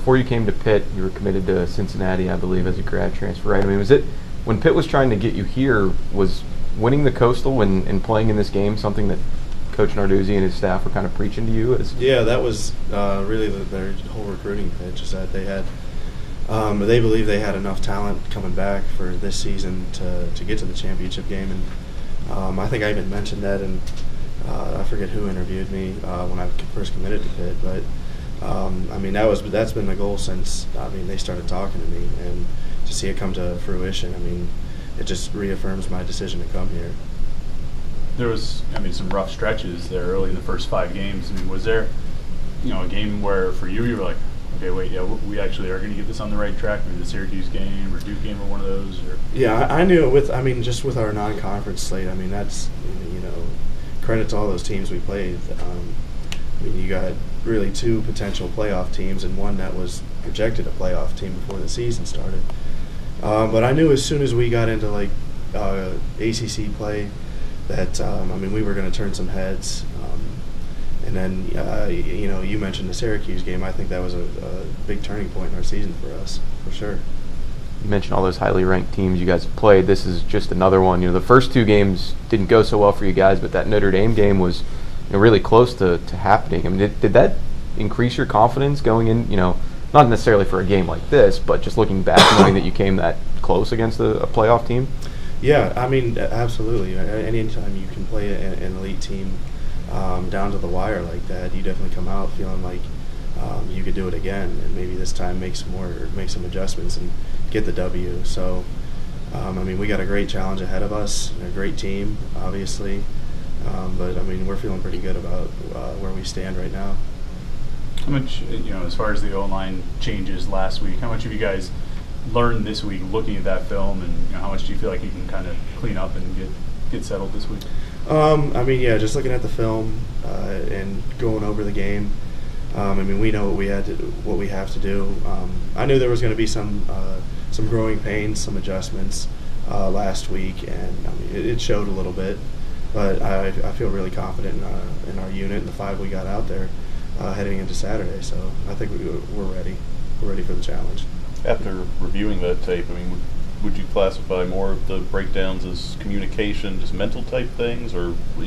before you came to Pitt, you were committed to Cincinnati, I believe, as a grad transfer, right? I mean, was it when Pitt was trying to get you here, was winning the Coastal and playing in this game something that Coach Narduzzi and his staff were kind of preaching to you? Yeah, that was really their whole recruiting pitch, is that they had they believed they had enough talent coming back for this season to get to the championship game. And I think I even mentioned that, and I forget who interviewed me when I first committed to Pitt, but I mean, that's been the goal since they started talking to me, and to see it come to fruition, I mean, it just reaffirms my decision to come here. There was, some rough stretches there early in the first 5 games. I mean, was there, a game where for you were like, okay, wait, yeah, we actually are going to get this on the right track? Maybe the Syracuse game or Duke game or one of those? Or? Yeah, I knew it just with our non-conference slate. I mean, that's, credit to all those teams we played. You got really 2 potential playoff teams and one that was projected a playoff team before the season started. But I knew as soon as we got into ACC play that we were going to turn some heads. And then you mentioned the Syracuse game. I think that was a big turning point in our season for us, for sure. You mentioned all those highly ranked teams you guys have played. This is just another one. The first 2 games didn't go so well for you guys, but that Notre Dame game was really close to happening. I mean, did that increase your confidence going in, not necessarily for a game like this, but just looking back knowing that you came that close against a playoff team? Yeah, absolutely. Anytime you can play an elite team down to the wire like that, you definitely come out feeling like you could do it again, and maybe this time make some adjustments and get the W. So, we got a great challenge ahead of us, a great team, obviously. But we're feeling pretty good about where we stand right now. How much, as far as the O-line changes last week, how much have you guys learned this week looking at that film, and how much do you feel like you can kind of clean up and get settled this week? Just looking at the film and going over the game. We know what we have to do. I knew there was going to be some growing pains, some adjustments last week, and it showed a little bit. But I feel really confident in our unit and the 5 we got out there heading into Saturday. So I think we're ready. We're ready for the challenge. After reviewing that tape, would you classify more of the breakdowns as communication, just mental type things, or were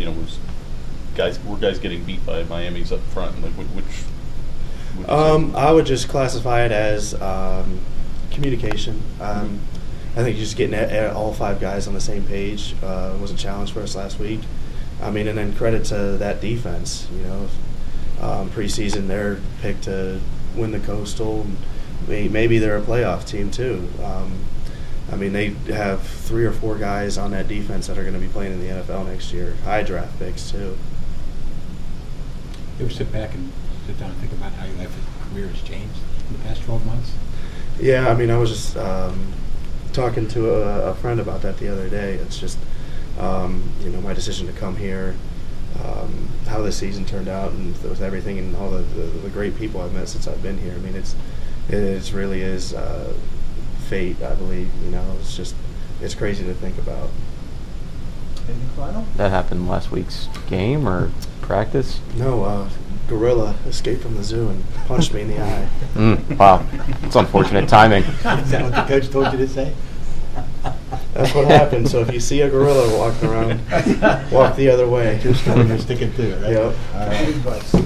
guys getting beat by Miami's up front? Like which I would just classify it as communication. I think just getting all 5 guys on the same page was a challenge for us last week. And then credit to that defense. Preseason they're picked to win the Coastal. Maybe they're a playoff team too. They have 3 or 4 guys on that defense that are going to be playing in the NFL next year. High draft picks too. You ever sit down and think about how your life and career has changed in the past 12 months? Yeah, I was just talking to a friend about that the other day. It's just, my decision to come here, how the season turned out, and with everything and all the great people I've met since I've been here. It really is fate, I believe. It's crazy to think about. Anything final? That happened last week's game or practice? No, gorilla escaped from the zoo and punched me in the eye. Wow, it's unfortunate timing. Is that what the coach told you to say? That's what happened. So if you see a gorilla walking around, walk the other way. You're sticking to it, right? Yep. All right.